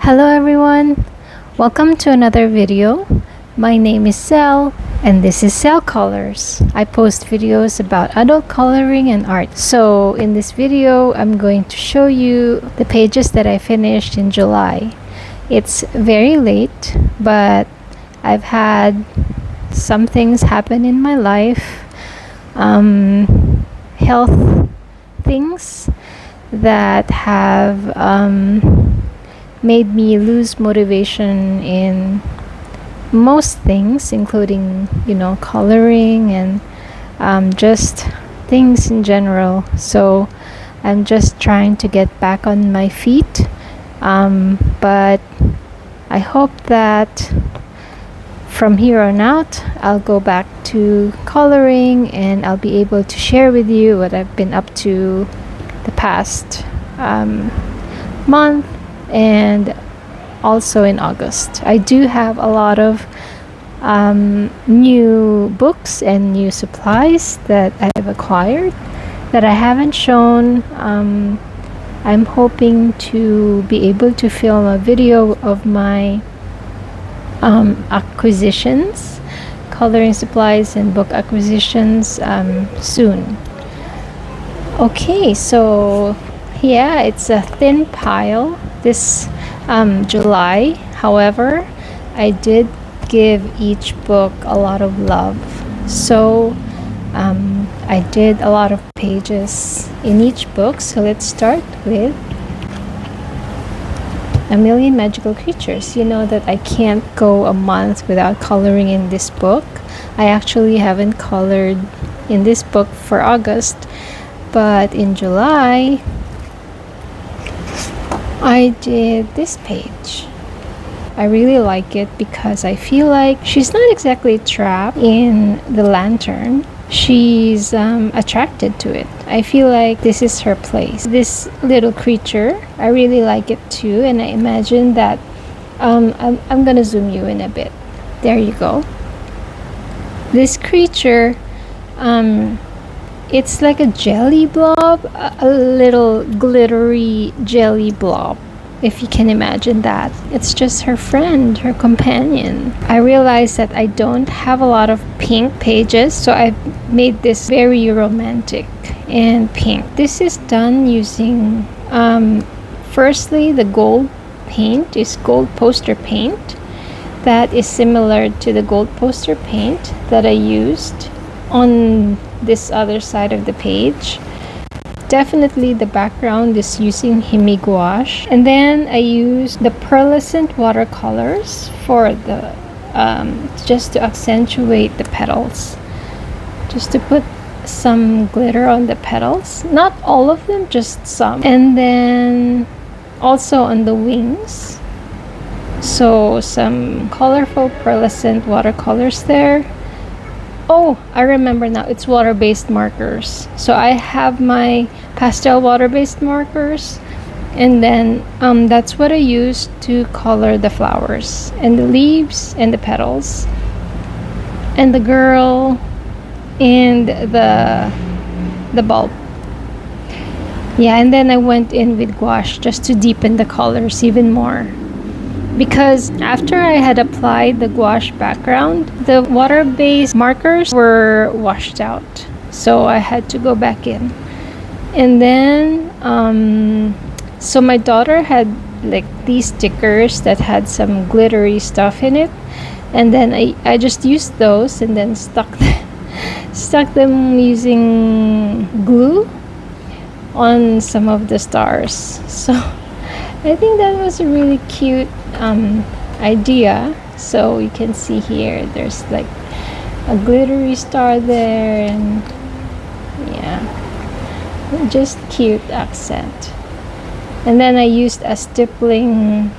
Hello everyone, welcome to another video. My name is Cell and this is Cell Colors. I post videos about adult coloring and art. So in this video, I'm going to show you the pages that I finished in July. It's very late, but I've had some things happen in my life, health things that have made me lose motivation in most things, including coloring and just things in general. So I'm just trying to get back on my feet, but I hope that from here on out I'll go back to coloring and I'll be able to share with you what I've been up to the past month and also in August. I do have a lot of new books and new supplies that I've acquired that I haven't shown. I'm hoping to be able to film a video of my acquisitions, coloring supplies and book acquisitions soon. Okay, so yeah, it's a thin pile this July. However, I did give each book a lot of love. So I did a lot of pages in each book. So let's start with A Million Magical Creatures. You know that I can't go a month without coloring in this book. I actually haven't colored in this book for August, but in July I did this page. I really like it because I feel like she's not exactly trapped in the lantern. She's attracted to it. I feel like this is her place. This little creature, I really like it too, and I imagine that I'm gonna zoom you in a bit. There you go. This creature, it's like a jelly blob, a little glittery jelly blob, if you can imagine that. It's just her friend, her companion. I realized that I don't have a lot of pink pages, so I've made this very romantic and pink. This is done using, firstly, the gold paint is gold poster paint. That is similar to the gold poster paint that I used on this other side of the page. Definitely the background is using Himi gouache, and then I used the pearlescent watercolors for the just to accentuate the petals, just to put some glitter on the petals, not all of them, just some, and then also on the wings, so some colorful pearlescent watercolors there. Oh, I remember now, it's water-based markers. So I have my pastel water-based markers, and then that's what I use to color the flowers and the leaves and the petals and the girl and the bulb. Yeah, and then I went in with gouache just to deepen the colors even more, because after I had applied the gouache background, the water-based markers were washed out, so I had to go back in. And then so my daughter had like these stickers that had some glittery stuff in it, and then I just used those and then stuck them using glue on some of the stars. So I think that was a really cute idea. So you can see here there's like a glittery star there, and yeah, just cute accent. And then I used a stippling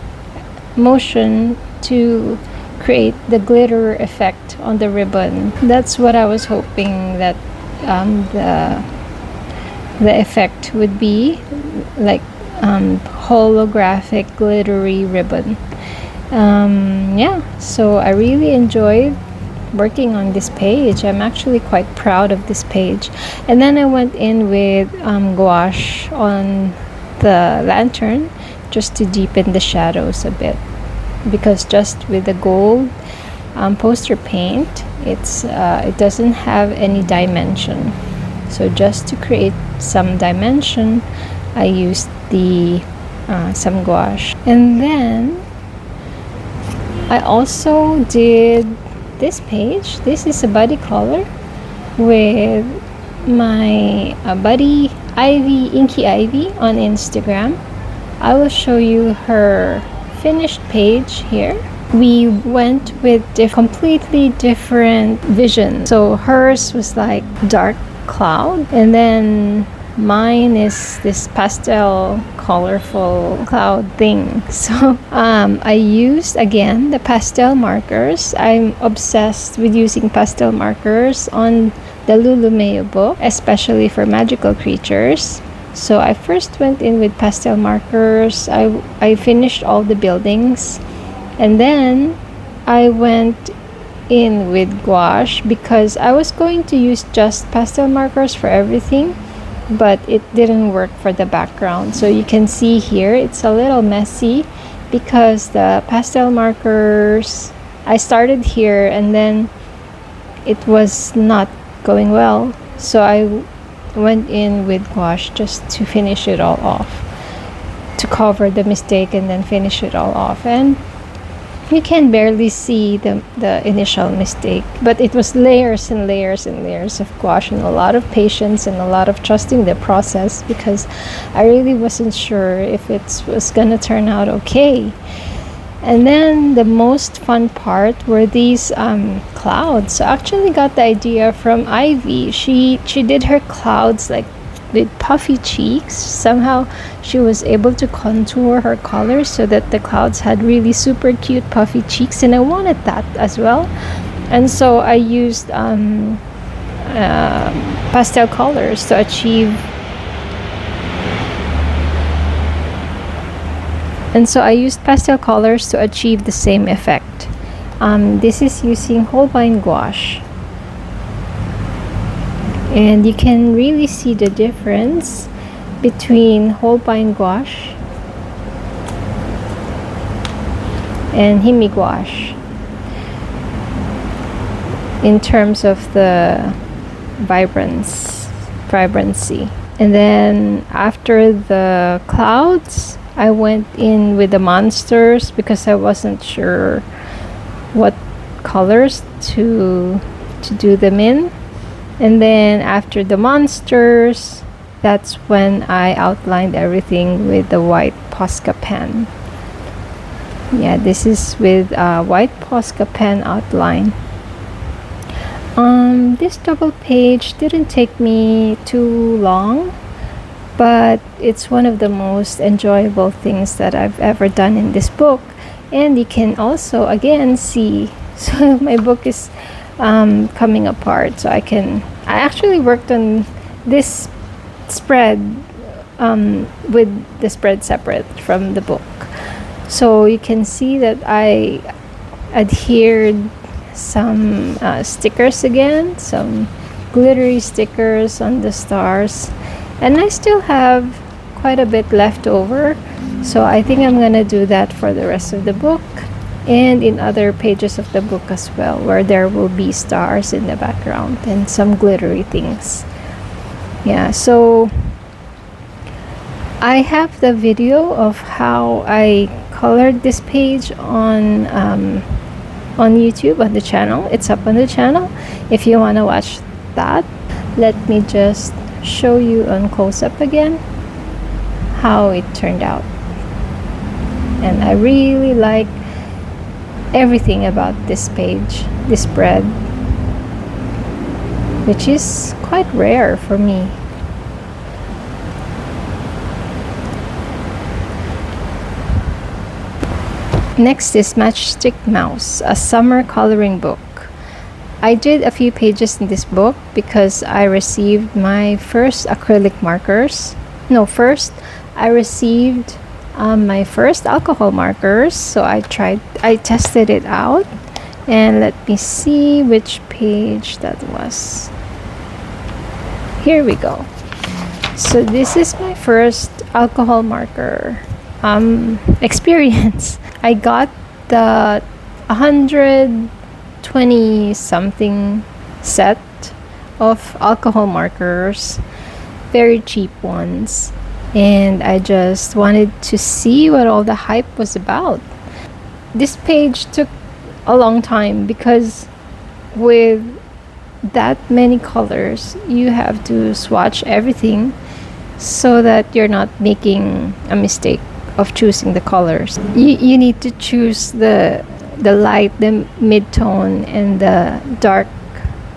motion to create the glitter effect on the ribbon. That's what I was hoping that the effect would be, like holographic glittery ribbon. Yeah, so I really enjoyed working on this page. I'm actually quite proud of this page. And then I went in with gouache on the lantern just to deepen the shadows a bit, because just with the gold poster paint, it doesn't have any dimension. So just to create some dimension, I used the some gouache. And then I also did this page. This is a buddy color with my buddy Inky Ivy on Instagram. I will show you her finished page here. We went with completely different vision. So hers was like dark cloud, and then mine is this pastel colorful cloud thing. So I used again the pastel markers. I'm obsessed with using pastel markers on the Lulumeo book, especially for magical creatures. So I first went in with pastel markers. I finished all the buildings, and then I went in with gouache because I was going to use just pastel markers for everything, but it didn't work for the background. So you can see here it's a little messy because the pastel markers, I started here and then it was not going well, so I went in with gouache just to finish it all off, to cover the mistake and then finish it all off. And you can barely see the initial mistake, but it was layers and layers and layers of gouache and a lot of patience and a lot of trusting the process, because I really wasn't sure if it was gonna turn out okay. And then the most fun part were these clouds. So I actually got the idea from Ivy. She did her clouds like with puffy cheeks. Somehow she was able to contour her colors so that the clouds had really super cute puffy cheeks, and I wanted that as well. And so I used pastel colors to achieve. And so I used pastel colors to achieve the same effect. This is using Holbein gouache. And you can really see the difference between Holbein gouache and Himi gouache in terms of the vibrancy. And then after the clouds, I went in with the monsters because I wasn't sure what colors to do them in. And then after the monsters, that's when I outlined everything with the white Posca pen. Yeah, this is with white Posca pen outline. This double page didn't take me too long, but it's one of the most enjoyable things that I've ever done in this book. And you can also again see, so my book is coming apart, so I actually worked on this spread with the spread separate from the book, so you can see that I adhered some stickers again, some glittery stickers on the stars, and I still have quite a bit left over, so I think I'm gonna do that for the rest of the book and in other pages of the book as well, where there will be stars in the background and some glittery things. Yeah, so I have the video of how I colored this page on YouTube, on the channel. It's up on the channel if you want to watch that. Let me just show you on close-up again how it turned out. And I really like everything about this page, this spread, which is quite rare for me. Next is Majestic Mouse, a summer coloring book. I did a few pages in this book because I received my first acrylic markers. No, first I received my first alcohol markers, so I tested it out, and let me see which page that was. Here we go. So this is my first alcohol marker, experience. I got the 120 something set of alcohol markers, very cheap ones, and I just wanted to see what all the hype was about. This page took a long time because with that many colors, you have to swatch everything so that you're not making a mistake of choosing the colors. You need to choose the light, the mid-tone, and the dark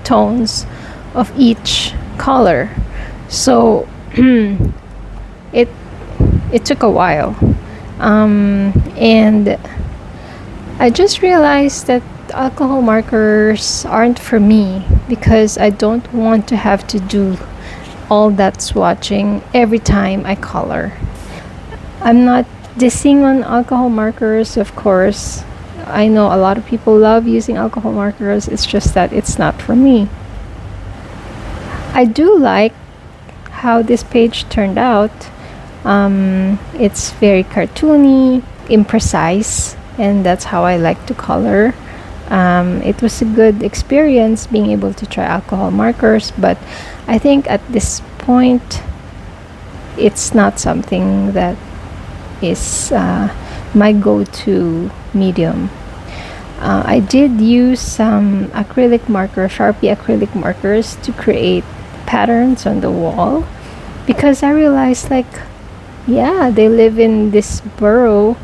tones of each color. So it took a while, and I just realized that alcohol markers aren't for me because I don't want to have to do all that swatching every time I color. I'm not dissing on alcohol markers, of course. I know a lot of people love using alcohol markers. It's just that it's not for me. I do like how this page turned out. It's very cartoony, imprecise, and that's how I like to color. It was a good experience being able to try alcohol markers, but I think at this point it's not something that is my go-to medium. I did use some acrylic marker, Sharpie acrylic markers, to create patterns on the wall because I realized, like, yeah, they live in this borough,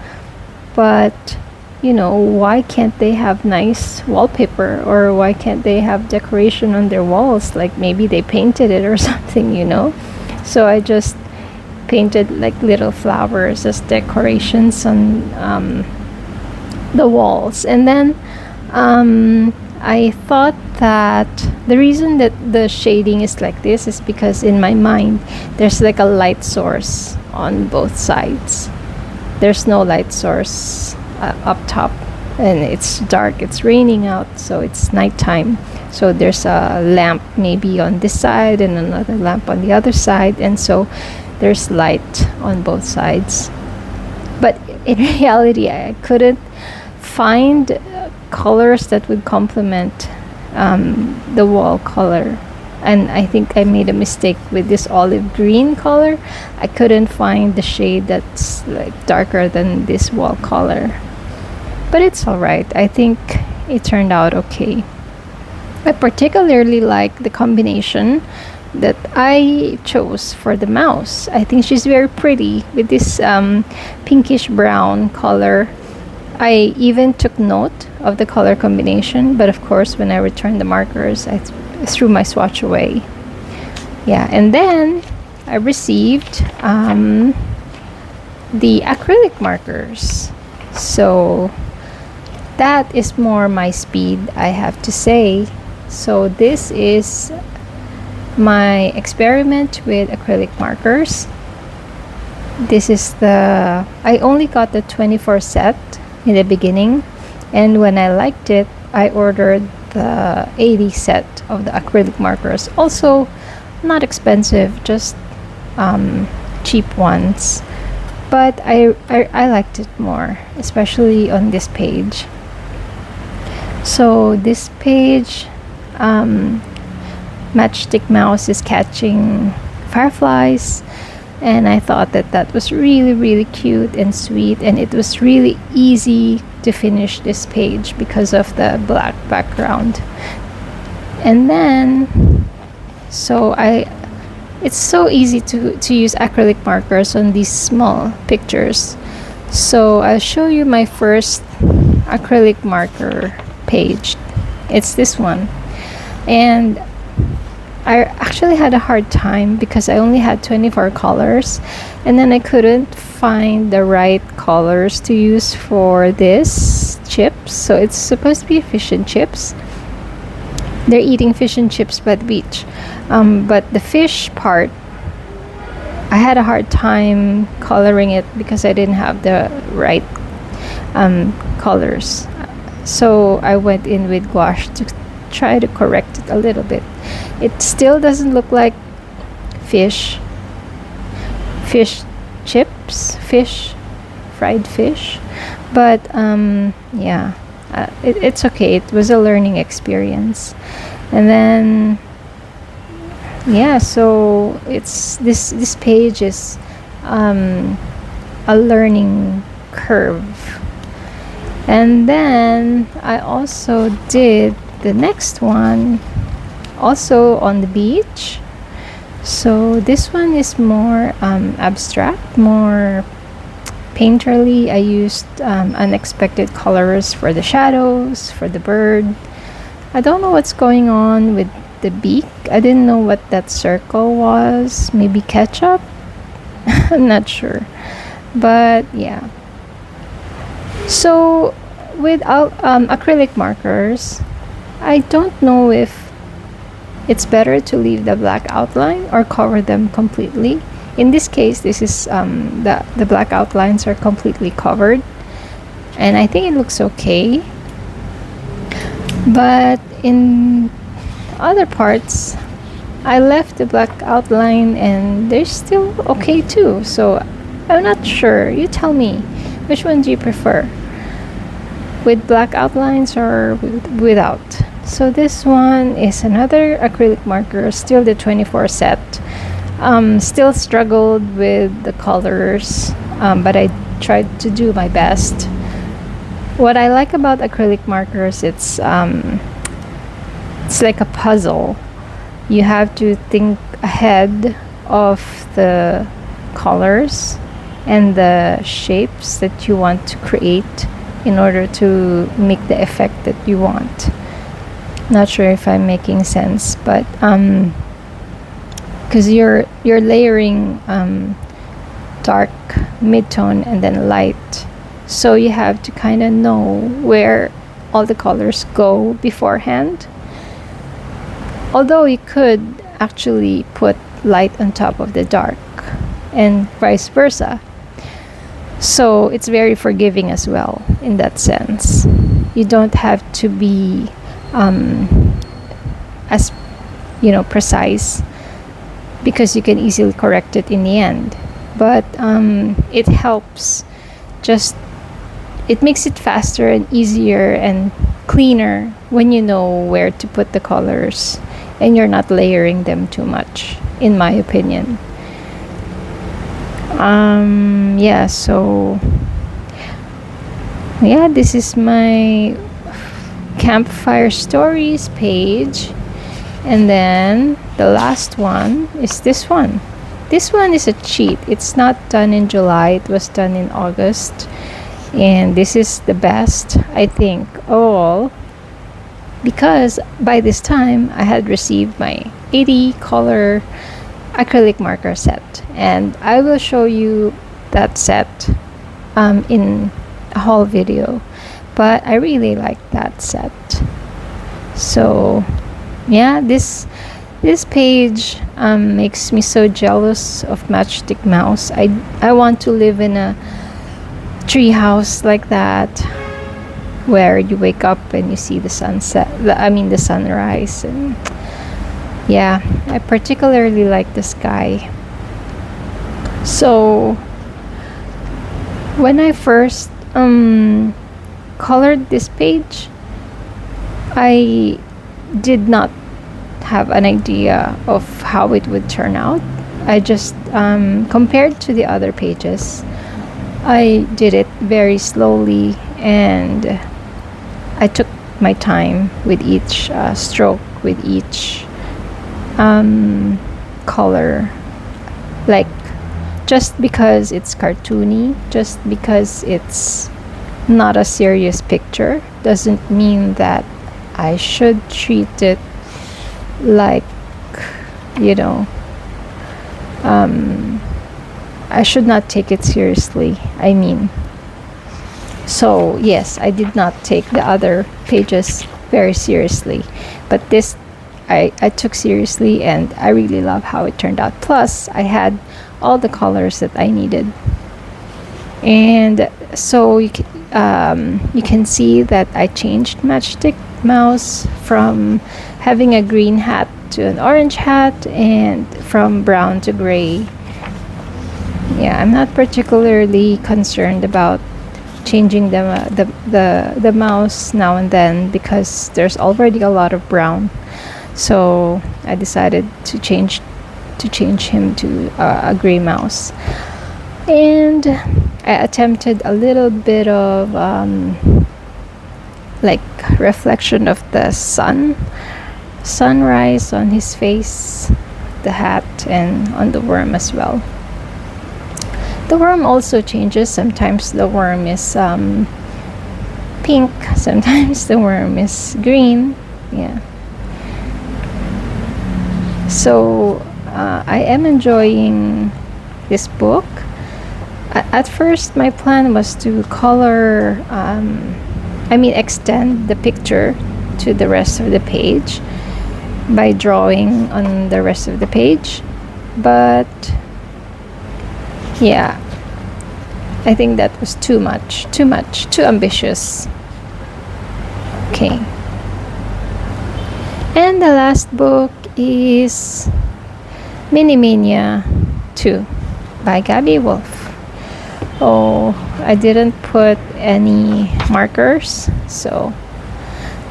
but you know, why can't they have nice wallpaper, or why can't they have decoration on their walls? Like maybe they painted it or something, you know. So I just painted like little flowers as decorations on the walls. And then I thought that the reason that the shading is like this is because in my mind there's like a light source on both sides. There's no light source up top, and it's dark, it's raining out, so it's nighttime. So there's a lamp maybe on this side and another lamp on the other side, and so there's light on both sides. But in reality, I couldn't find colors that would complement the wall color, and I think I made a mistake with this olive green color. I couldn't find the shade that's like darker than this wall color, but it's all right. I think it turned out okay. I particularly like the combination that I chose for the mouse. I think she's very pretty with this pinkish brown color. I even took note of the color combination, but of course when I returned the markers, I threw my swatch away. Yeah, and then I received the acrylic markers. So that is more my speed, I have to say. So this is my experiment with acrylic markers. This is I only got the 24 set in the beginning, and when I liked it, I ordered the 80 set of the acrylic markers. Also not expensive, just cheap ones, but I liked it more, especially on this page. So this page, Majestic Mouse is catching fireflies, and I thought that that was really, really cute and sweet, and it was really easy to finish this page because of the black background. And then so it's so easy to use acrylic markers on these small pictures. So I'll show you my first acrylic marker page. It's this one, and I actually had a hard time because I only had 24 colors, and then I couldn't find the right colors to use for this chips. So it's supposed to be fish and chips. They're eating fish and chips by the beach, but the fish part, I had a hard time coloring it because I didn't have the right colors. So I went in with gouache to try to correct it a little bit. It still doesn't look like fish chips, fish fried fish. But yeah, it's okay. It was a learning experience. And then yeah, so it's this page is a learning curve. And then I also did the next one also on the beach. So this one is more abstract, more painterly. I used unexpected colors for the shadows, for the bird. I don't know what's going on with the beak. I didn't know what that circle was. Maybe ketchup? I'm not sure. But yeah. So with acrylic markers, I don't know if it's better to leave the black outline or cover them completely. In this case, this is the black outlines are completely covered, and I think it looks okay. But in other parts, I left the black outline and they're still okay too. So I'm not sure. You tell me, which one do you prefer? With black outlines or without? So this one is another acrylic marker, still the 24 set. Still struggled with the colors, but I tried to do my best. What I like about acrylic markers, it's like a puzzle. You have to think ahead of the colors and the shapes that you want to create in order to make the effect that you want. Not sure if I'm making sense, but because you're layering dark, mid-tone, and then light, so you have to kind of know where all the colors go beforehand. Although you could actually put light on top of the dark and vice versa. So it's very forgiving as well in that sense. You don't have to be as precise, because you can easily correct it in the end. But it helps, it makes it faster and easier and cleaner when you know where to put the colors and you're not layering them too much, in my opinion. So yeah, this is my campfire stories page. And then the last one is this one. This one is a cheat. It's not done in July, it was done in August. And this is the best, I think, all, because by this time I had received my 80 color acrylic marker set, and I will show you that set in a whole video. But I really like that set. So yeah, this page makes me so jealous of Majestic Mouse. I want to live in a tree house like that, where you wake up and you see the sunset, the sunrise. And yeah, I particularly like the sky. So when I first colored this page, I did not have an idea of how it would turn out. I just compared to the other pages, I did it very slowly, and I took my time with each stroke, with each color. Like, just because it's cartoony, just because it's not a serious picture, doesn't mean that I should treat it like, I should not take it seriously, I mean. So yes, I did not take the other pages very seriously, but this I took seriously, and I really love how it turned out. Plus, I had all the colors that I needed. And so you can see that I changed Majestic Mouse from having a green hat to an orange hat, and from brown to gray. Yeah, I'm not particularly concerned about changing the mouse now and then because there's already a lot of brown. So I decided to change him to a gray mouse. And I attempted a little bit of like reflection of the sunrise on his face, the hat, and on the worm as well. The worm also changes. Sometimes the worm is pink, sometimes the worm is green. Yeah. So I am enjoying this book. At first, my plan was to color, extend the picture to the rest of the page by drawing on the rest of the page. But yeah, I think that was too ambitious. Okay. And the last book is Mania 2 by Gabby Wolf. Oh, I didn't put any markers, so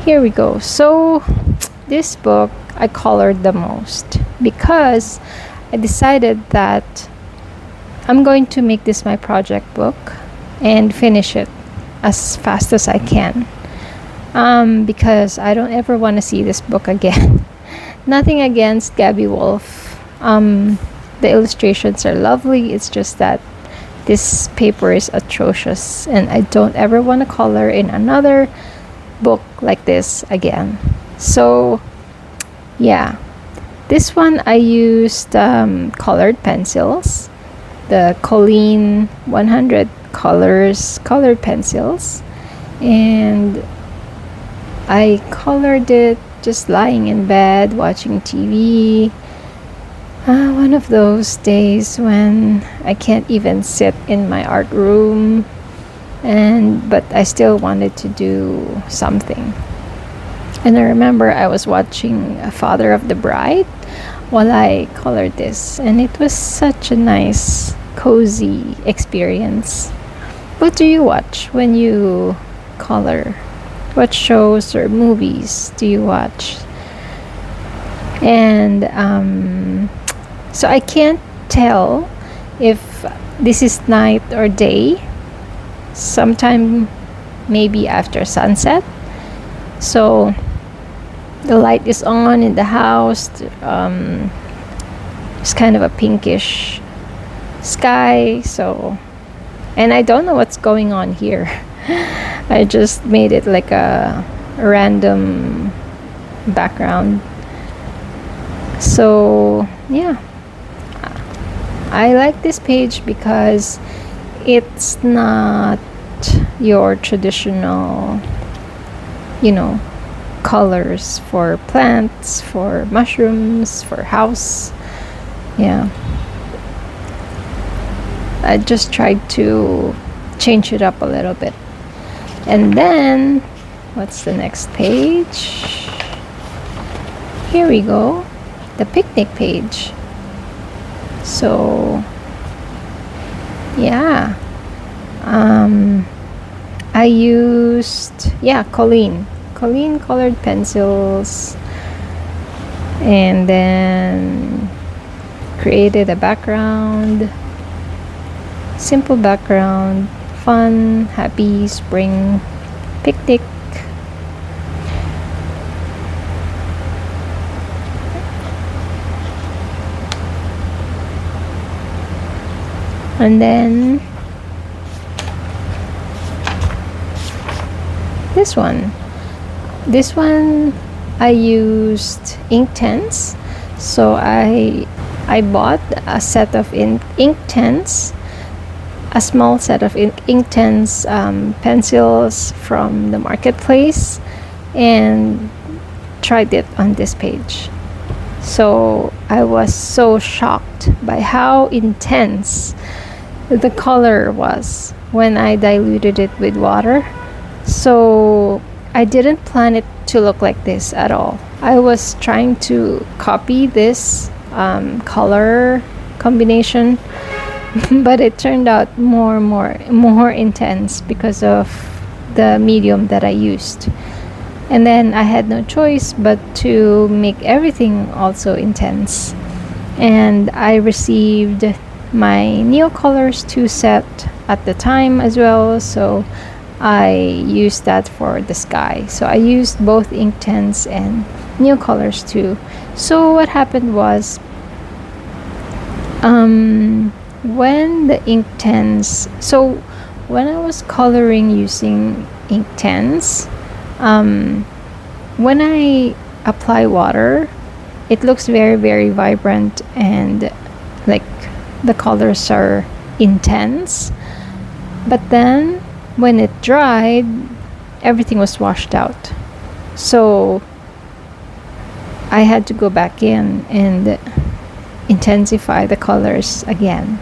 here we go. So this book I colored the most because I decided that I'm going to make this my project book and finish it as fast as I can, because I don't ever want to see this book again. Nothing against Gabby Wolf. The illustrations are lovely. It's just that this paper is atrocious and I don't ever want to color in another book like this again. So yeah, this one I used colored pencils, the Colleen 100 colors colored pencils, and I colored it just lying in bed watching TV. One of those days when I can't even sit in my art room, but I still wanted to do something. And I remember I was watching Father of the Bride while I colored this, and it was such a nice, cozy experience. What do you watch when you color? What shows or movies do you watch? And so I can't tell if this is night or day. Sometime maybe after sunset. So the light is on in the house. It's kind of a pinkish sky. So, and I don't know what's going on here. I just made it like a random background. So yeah, I like this page because it's not your traditional, colors for plants, for mushrooms, for house. Yeah, I just tried to change it up a little bit. And then what's the next page? Here we go, the picnic page. So yeah, I used Colleen colored pencils, and then created a background, simple background, fun, happy spring picnic. And then this one I used Inktense. So I bought a set of Inktense, a small set of Inktense pencils from the marketplace, and tried it on this page. So I was so shocked by how intense the color was when I diluted it with water. So I didn't plan it to look like this at all. I was trying to copy this color combination but it turned out more intense because of the medium that I used. And then I had no choice but to make everything also intense. And I received my Neocolors 2 set at the time as well, so I used that for the sky. So I used both Inktense and Neocolors 2. So what happened was, when the Inktense, so when I was coloring using Inktense, when I apply water, it looks very vibrant, and like the colors are intense. But then when it dried, everything was washed out. So I had to go back in and intensify the colors again.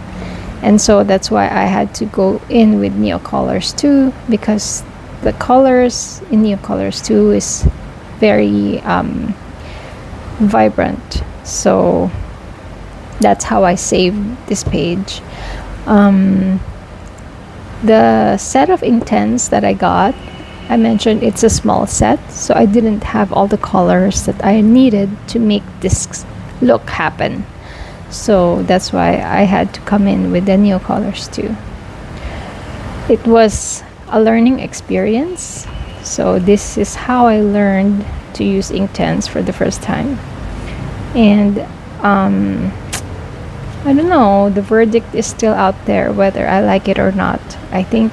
And so that's why I had to go in with Neocolors 2, because the colors in Neocolors 2 is very vibrant. So that's how I saved this page. The set of Inktense that I got, I mentioned it's a small set, so I didn't have all the colors that I needed to make this look happen. So that's why I had to come in with the Neocolors too. It was a learning experience. So this is how I learned to use Inktense for the first time. And I don't know, the verdict is still out there whether I like it or not. I think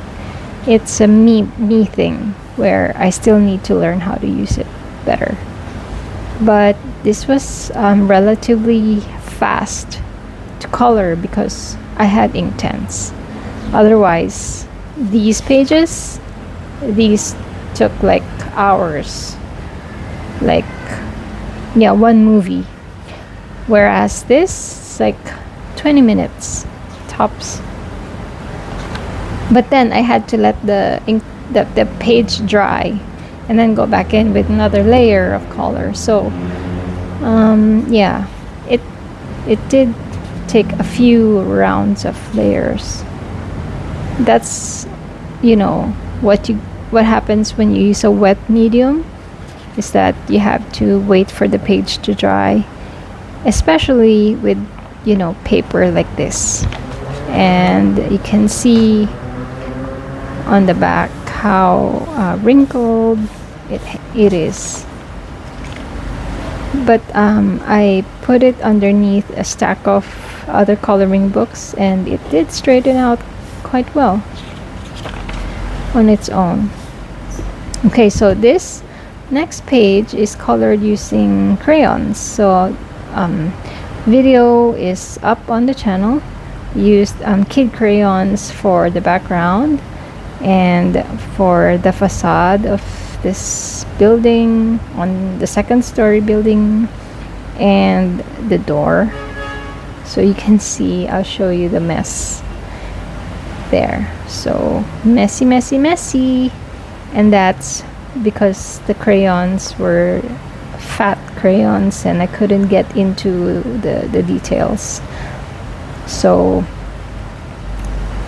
it's a me thing where I still need to learn how to use it better. But this was relatively fast to color because I had Inktense. Otherwise, these pages, these took like hours, like one movie, whereas this is like 20 minutes tops. But then I had to let the page dry and then go back in with another layer of color. So it did take a few rounds of layers. That's what happens when you use a wet medium, is that you have to wait for the page to dry, especially with paper like this. And you can see on the back how wrinkled it is. But I put it underneath a stack of other coloring books, and it did straighten out quite well on its own. Okay, so this next page is colored using crayons. So video is up on the channel. Used kid crayons for the background and for the facade of this building, on the second story building, and the door. So you can see, I'll show you the mess there. So messy, and that's because the crayons were fat crayons and I couldn't get into the details. So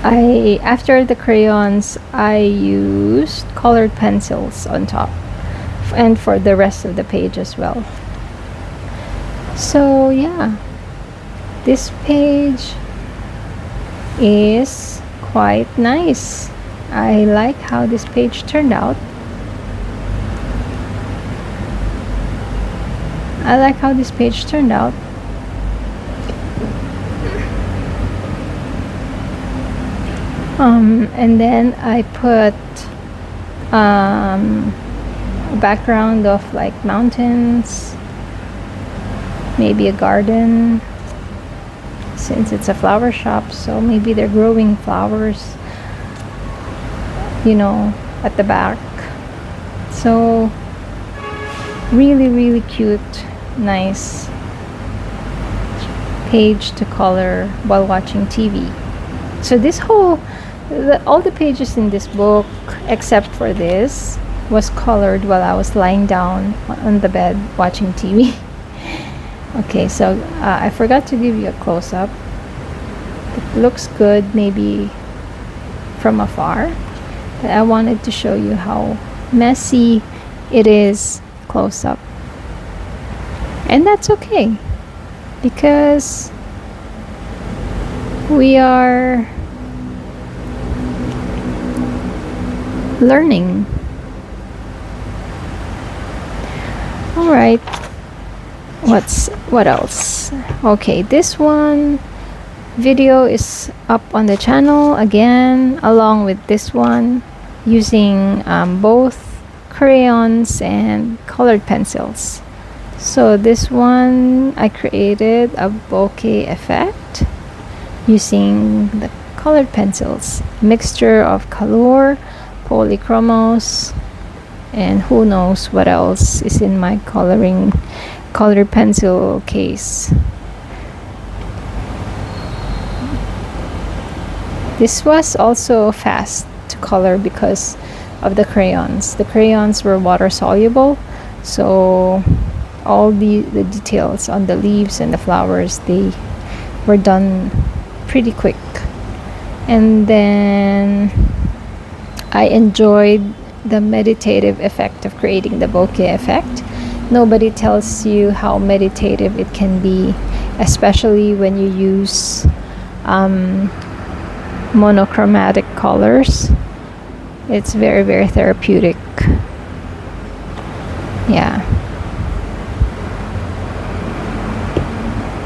after the crayons, I used colored pencils on top and for the rest of the page as well. So yeah, this page is quite nice. I like how this page turned out. And then I put a background of like mountains, maybe a garden, since it's a flower shop, so maybe they're growing flowers at the back. So really cute, nice page to color while watching TV. So this all the pages in this book, except for this, was colored while I was lying down on the bed watching TV. Okay, so I forgot to give you a close-up. It looks good maybe from afar, but I wanted to show you how messy it is close up. And that's okay, because we are learning. All right, what else? Okay, this one video is up on the channel again, along with this one, using both crayons and colored pencils. So this one I created a bokeh effect using the colored pencils, mixture of color, polychromos, and who knows what else is in my colored pencil case. This was also fast to color because of the crayons. The crayons were water soluble, so all the details on the leaves and the flowers, they were done pretty quick. And then I enjoyed the meditative effect of creating the bokeh effect. Nobody tells you how meditative it can be, especially when you use monochromatic colors. It's very, very therapeutic. Yeah.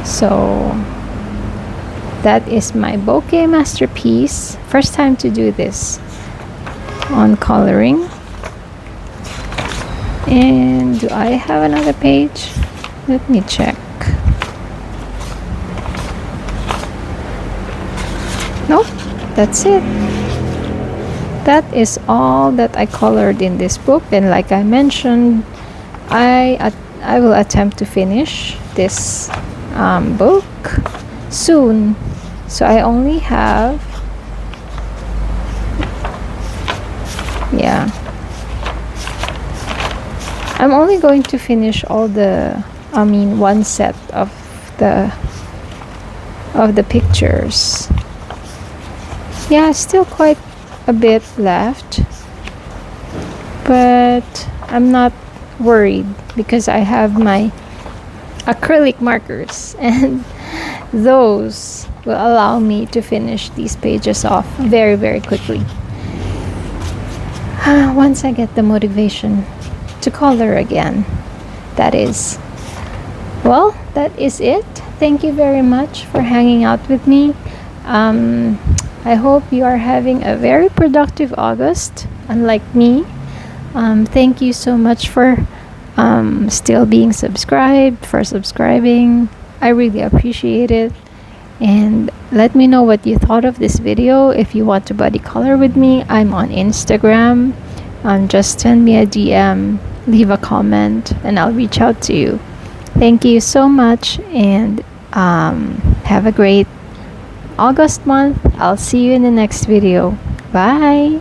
So that is my bokeh masterpiece. First time to do this on coloring. And do I have another page? Let me check. Nope, that's it. That is all that I colored in this book. And like I mentioned, I will attempt to finish this book soon. So I only have, yeah, I'm only going to finish all the, one set of the pictures. Yeah, still quite a bit left, but I'm not worried because I have my acrylic markers, and those will allow me to finish these pages off very, very quickly. Once I get the motivation to color again, that is. Well, that is it. Thank you very much for hanging out with me. I hope you are having a very productive August, unlike me. Thank you so much for still being subscribed, for subscribing. I really appreciate it. And let me know what you thought of this video. If you want to buddy color with me, I'm on Instagram. Just send me a DM, leave a comment, and I'll reach out to you. Thank you so much, and have a great August month. I'll see you in the next video. Bye.